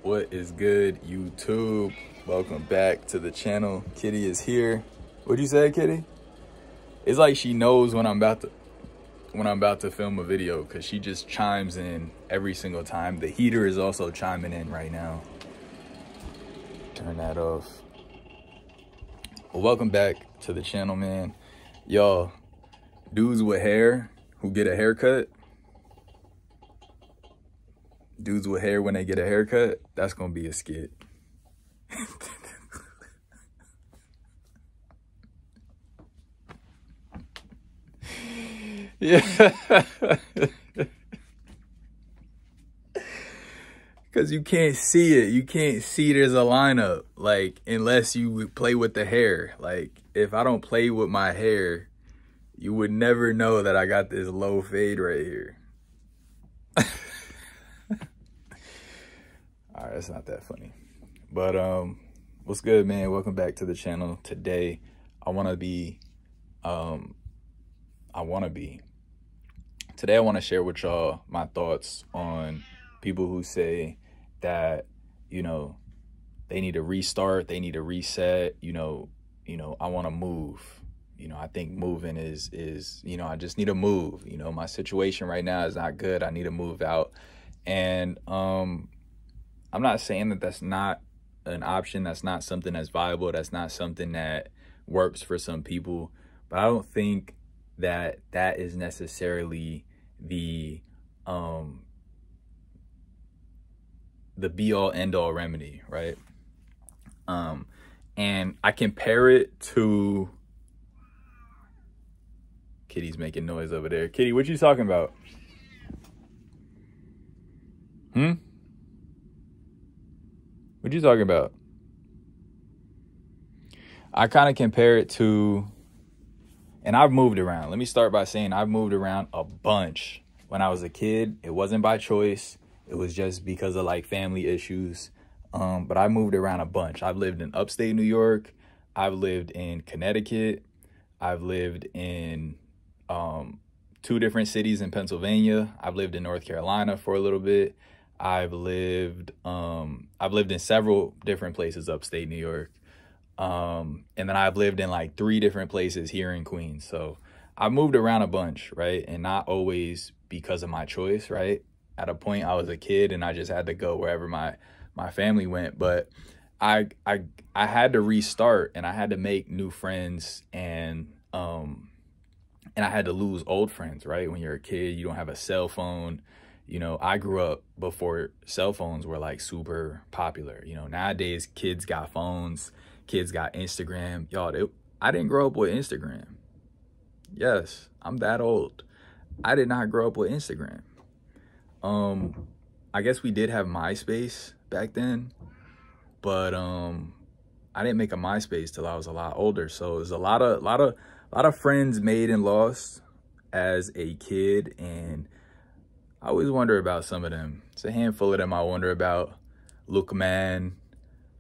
What is good, YouTube? Welcome back to the channel. Kitty is here. What'd you say, Kitty? It's like she knows when I'm about to film a video, because she just chimes in every single time. The heater is also chiming in right now. Turn that off. Well, welcome back to the channel, man. Y'all, dudes with hair who get a haircut, dudes with hair when they get a haircut, that's gonna be a skit. Yeah. Because you can't see it. You can't see there's a lineup, like, unless you play with the hair. Like, if I don't play with my hair, you would never know that I got this low fade right here. All right, it's not that funny. But what's good, man? Welcome back to the channel. Today, Today I want to share with y'all my thoughts on people who say that, you know, they need to restart, they need to reset, you know, I want to move. You know, I think moving is, you know, I just need to move. You know, my situation right now is not good. I need to move out. And I'm not saying that that's not an option. That's not something that's viable. That's not something that works for some people. But I don't think that that is necessarily the be all end all remedy, right? And I compare it to Kitty's making noise over there. Kitty, what you talking about? What you talking about? I kind of compare it to, and I've moved around. Let me start by saying I've moved around a bunch. When I was a kid, it wasn't by choice. It was just because of like family issues. But I moved around a bunch. I've lived in upstate New York. I've lived in Connecticut. I've lived in 2 different cities in Pennsylvania. I've lived in North Carolina for a little bit. I've lived in several different places upstate New York. And then I've lived in like 3 different places here in Queens. So I moved around a bunch, right? And not always because of my choice, right? At a point I was a kid and I just had to go wherever my family went. But I had to restart, and I had to make new friends, and I had to lose old friends, right? When you're a kid, you don't have a cell phone. You know, I grew up before cell phones were like super popular. You know, nowadays kids got phones, kids got Instagram. Y'all, I didn't grow up with Instagram. Yes, I'm that old. I did not grow up with Instagram. I guess we did have MySpace back then, but I didn't make a MySpace till I was a lot older. So it was a lot of friends made and lost as a kid, and I always wonder about some of them. It's a handful of them I wonder about. Luke Man,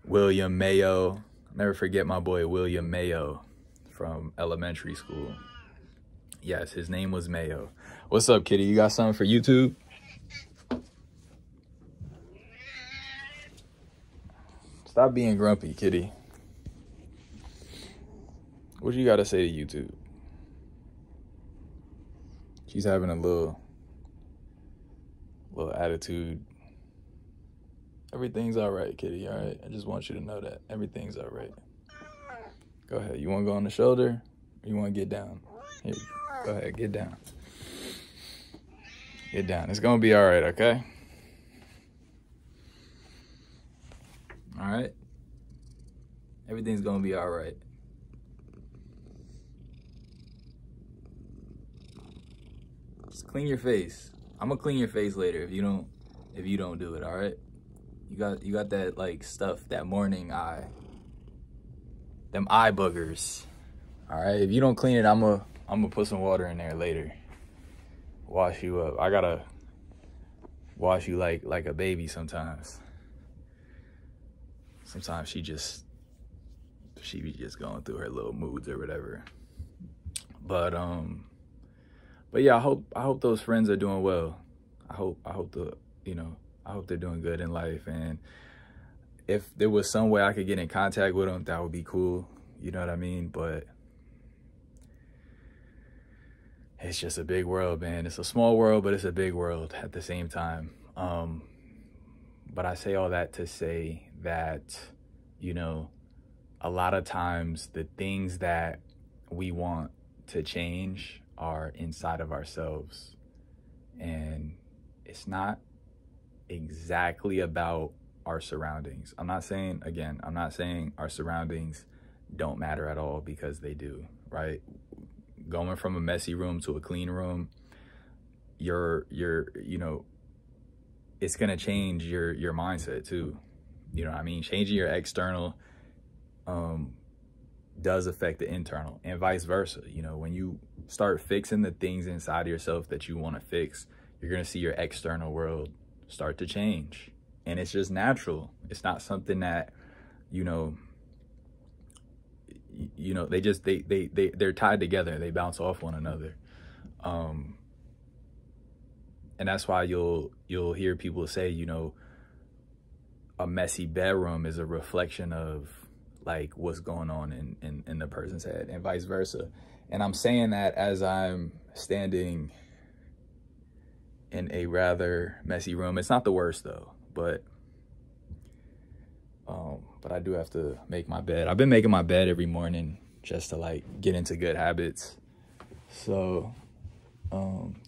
William Mayo. I'll never forget my boy William Mayo from elementary school. Yes, his name was Mayo. What's up, Kitty? You got something for YouTube? Stop being grumpy, Kitty. What you got to say to YouTube? She's having a little attitude. Everything's all right, Kitty, all right? I just want you to know that. Everything's all right. Go ahead. You want to go on the shoulder? Or you want to get down? Here, go ahead. Get down. Get down. It's going to be all right, okay? All right? Everything's going to be all right. Just clean your face. I'm gonna clean your face later if you don't do it, all right? You got that like stuff, that morning eye. Them eye boogers. All right? If you don't clean it, I'm gonna put some water in there later. Wash you up. I gotta wash you like a baby sometimes. Sometimes she be just going through her little moods or whatever. But yeah, I hope those friends are doing well. I hope they're doing good in life. And if there was some way I could get in contact with them, that would be cool. You know what I mean? But it's just a big world, man. It's a small world, but it's a big world at the same time. But I say all that to say that, you know, a lot of times the things that we want to change are inside of ourselves. And it's not exactly about our surroundings. I'm not saying our surroundings don't matter at all, because they do, right? Going from a messy room to a clean room, you know, it's gonna change your mindset too. You know what I mean? Changing your external does affect the internal, and vice versa. You know, when you start fixing the things inside of yourself that you want to fix, you're gonna see your external world start to change. And it's just natural. It's not something that, you know, they're tied together. They bounce off one another. And that's why you'll hear people say, you know, a messy bedroom is a reflection of like what's going on in the person's head, and vice versa. And I'm saying that as I'm standing in a rather messy room. It's not the worst though, but I do have to make my bed. I've been making my bed every morning just to like get into good habits. So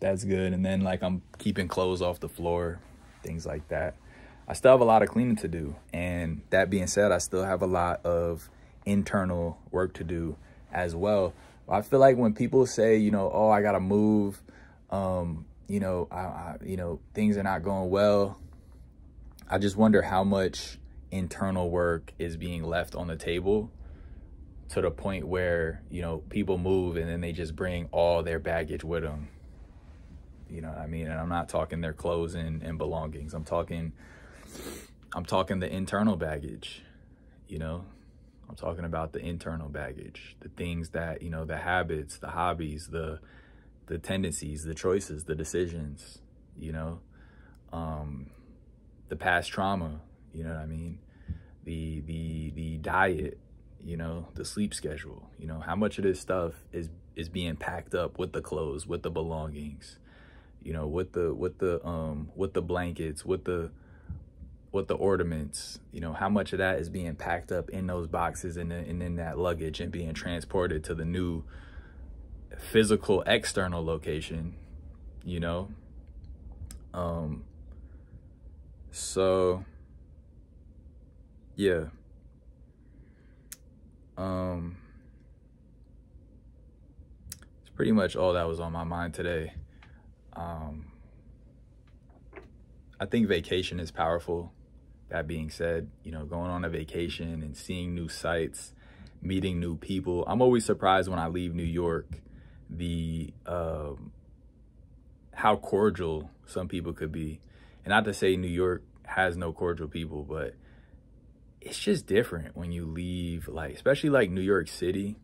that's good. And then like I'm keeping clothes off the floor, things like that. I still have a lot of cleaning to do. And that being said, I still have a lot of internal work to do as well. I feel like when people say, you know, oh, I gotta move, you know, you know, things are not going well, I just wonder how much internal work is being left on the table, to the point where, you know, people move and then they just bring all their baggage with them. You know what I mean? And I'm not talking their clothes and belongings. I'm talking the internal baggage, you know? I'm talking about the internal baggage, the things that, you know, the habits, the hobbies, the tendencies, the choices, the decisions, you know, the past trauma, you know what I mean? The diet, you know, the sleep schedule, you know, how much of this stuff is being packed up with the clothes, with the belongings, you know, with the blankets, with the ornaments, you know, how much of that is being packed up in those boxes and in that luggage and being transported to the new physical external location, you know? So yeah. It's pretty much all that was on my mind today. I think vacation is powerful. That being said, you know, going on a vacation and seeing new sights, meeting new people. I'm always surprised when I leave New York, how cordial some people could be. And not to say New York has no cordial people, but it's just different when you leave, like, especially like New York City.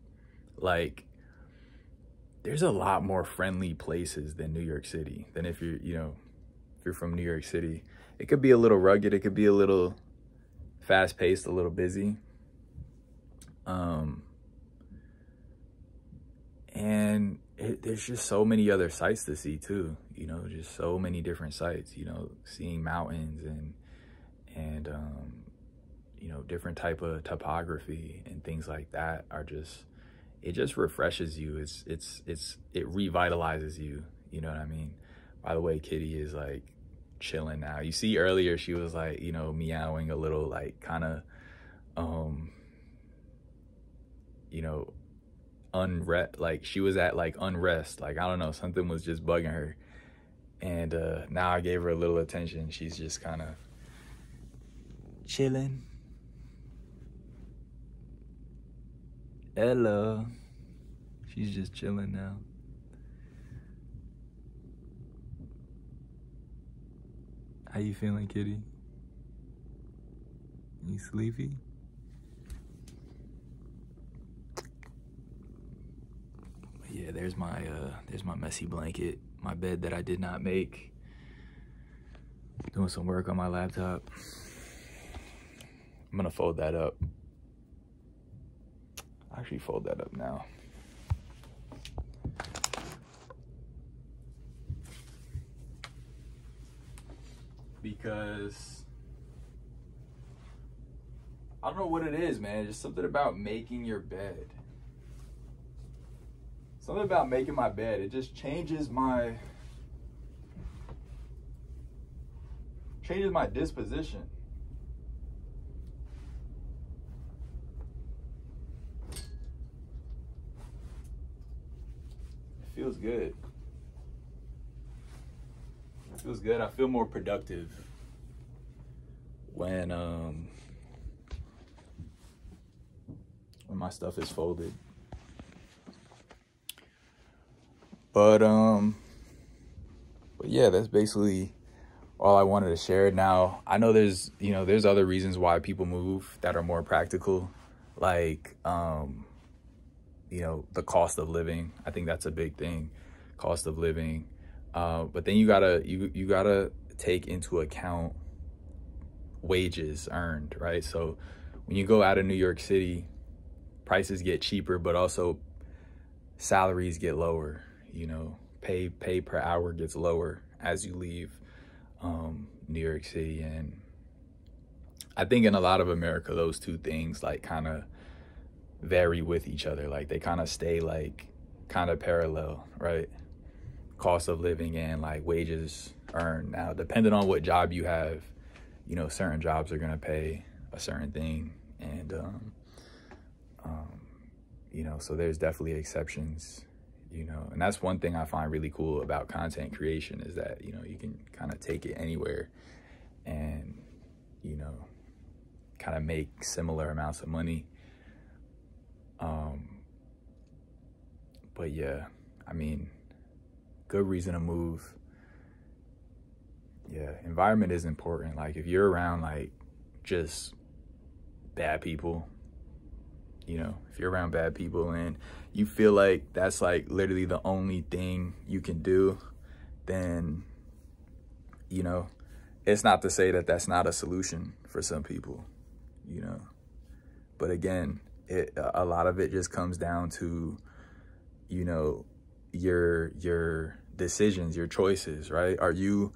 Like, there's a lot more friendly places than New York City, than if you're, you know, if you're from New York City. It could be a little rugged. It could be a little fast paced, a little busy. And there's just so many other sights to see too, you know, just so many different sights, you know, seeing mountains and you know, different type of topography and things like that are just, it just refreshes you. It revitalizes you. You know what I mean? By the way, Kitty is like chilling now. You see earlier, she was like, you know, meowing a little, like kind of, you know, unrest, like she was at like unrest. Like, I don't know, something was just bugging her. And now I gave her a little attention. She's just kind of chilling. Hello. She's just chilling now. How you feeling, kitty? You sleepy? Yeah, there's my messy blanket, my bed that I did not make. Doing some work on my laptop. I'm gonna fold that up. I'll actually fold that up now. Because I don't know what it is, man. Just something about making your bed. Something about making my bed. It just changes my disposition. It feels good. It feels good. I feel more productive when my stuff is folded. But yeah, that's basically all I wanted to share. Now, I know there's other reasons why people move that are more practical, like the cost of living. I think that's a big thing, cost of living. But then you gotta take into account wages earned, right? So when you go out of New York City, prices get cheaper, but also salaries get lower. Pay per hour gets lower as you leave New York City. And I think in a lot of America, those two things like kind of vary with each other. Like they kind of stay like kind of parallel, right? Cost of living and like wages earned. Now, depending on what job you have, certain jobs are gonna pay a certain thing, and so there's definitely exceptions. And that's one thing I find really cool about content creation is that, you can kind of take it anywhere and, kind of make similar amounts of money. But yeah, I mean, good reason to move. Yeah, environment is important. Like if you're around like just bad people, if you're around bad people and you feel like that's like literally the only thing you can do, then, it's not to say that that's not a solution for some people, but again, a lot of it just comes down to, your decisions, your choices, right? Are you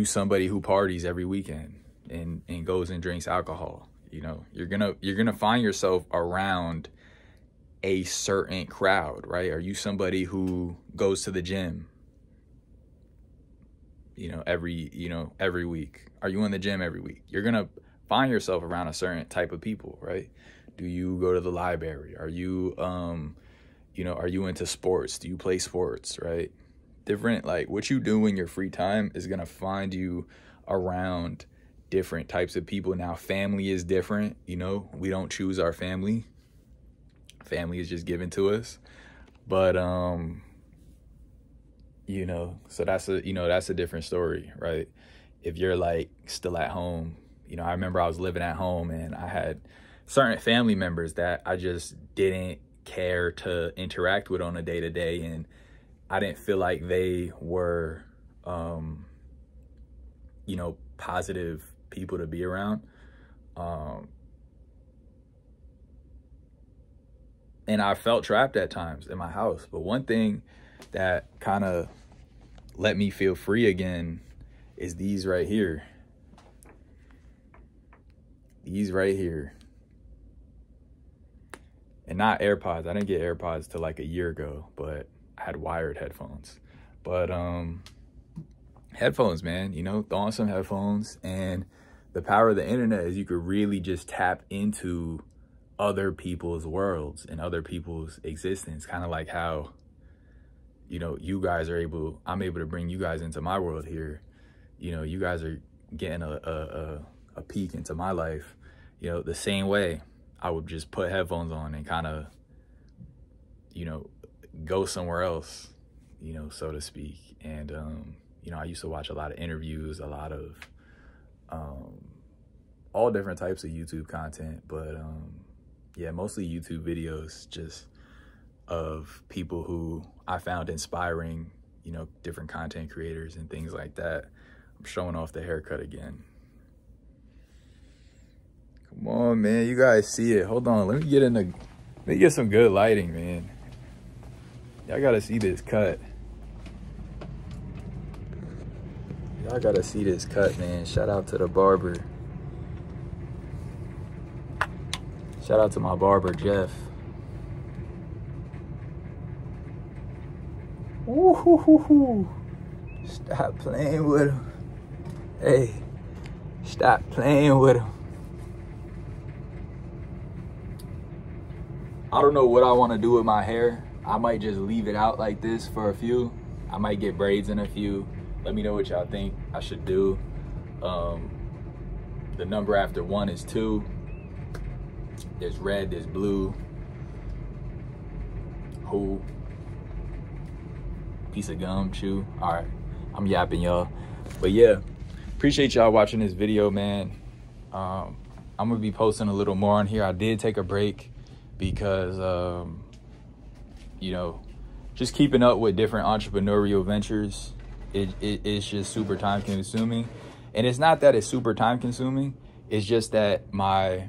somebody who parties every weekend and goes and drinks alcohol? You're gonna find yourself around a certain crowd, right? Are you somebody who goes to the gym, every week? Are you in the gym every week? You're gonna find yourself around a certain type of people, right? Do you go to the library? Are you, are you into sports? Do you play sports, right? Different, like what you do in your free time is gonna find you around different types of people. Now, family is different. We don't choose our family. Family is just given to us. But, so that's a different story, right? If you're like still at home, I remember I was living at home and I had certain family members that I just didn't care to interact with on a day-to-day, and I didn't feel like they were, positive people to be around. And I felt trapped at times in my house. But one thing that kind of let me feel free again is these right here. These right here. And not AirPods. I didn't get AirPods till like a year ago, but I had wired headphones. But headphones, man, throw on some headphones. And the power of the internet is you could really just tap into other people's worlds and other people's existence. Kind of like how, you guys are I'm able to bring you guys into my world here. You guys are getting a peek into my life. The same way I would just put headphones on and kind of, go somewhere else, so to speak. And, I used to watch a lot of interviews, a lot of all different types of YouTube content, but yeah, mostly YouTube videos just of people who I found inspiring, different content creators and things like that. I'm showing off the haircut again. Come Come on, man. You guys see it. Hold on. Let me get some good lighting, man. Y'all gotta see this cut. Y'all gotta see this cut, man. Shout out to the barber. Shout out to my barber, Jeff. Woo-hoo-hoo-hoo. Stop playing with him. Hey, stop playing with him. I don't know what I want to do with my hair. I might just leave it out like this for a few. I might get braids in a few. Let me know what y'all think I should do. The number after 1 is 2. There's red, there's blue. Who? Piece of gum, chew. All right, I'm yapping, y'all. But yeah, appreciate y'all watching this video, man. I'm gonna be posting a little more on here. I did take a break because, you know, just keeping up with different entrepreneurial ventures, it's just super time consuming. And it's not that it's super time consuming, it's just that my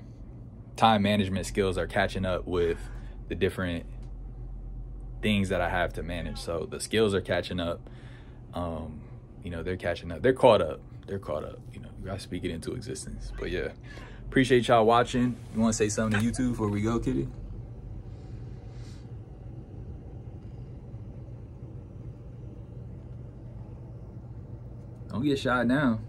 time management skills are catching up with the different things that I have to manage. So the skills are catching up. You know, they're catching up. They're caught up. They're caught up. You know, you gotta speak it into existence. But yeah, appreciate y'all watching. You want to say something to YouTube before we go, Kitty? Don't get shot now.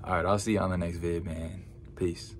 All right, I'll see you on the next vid, man. Peace.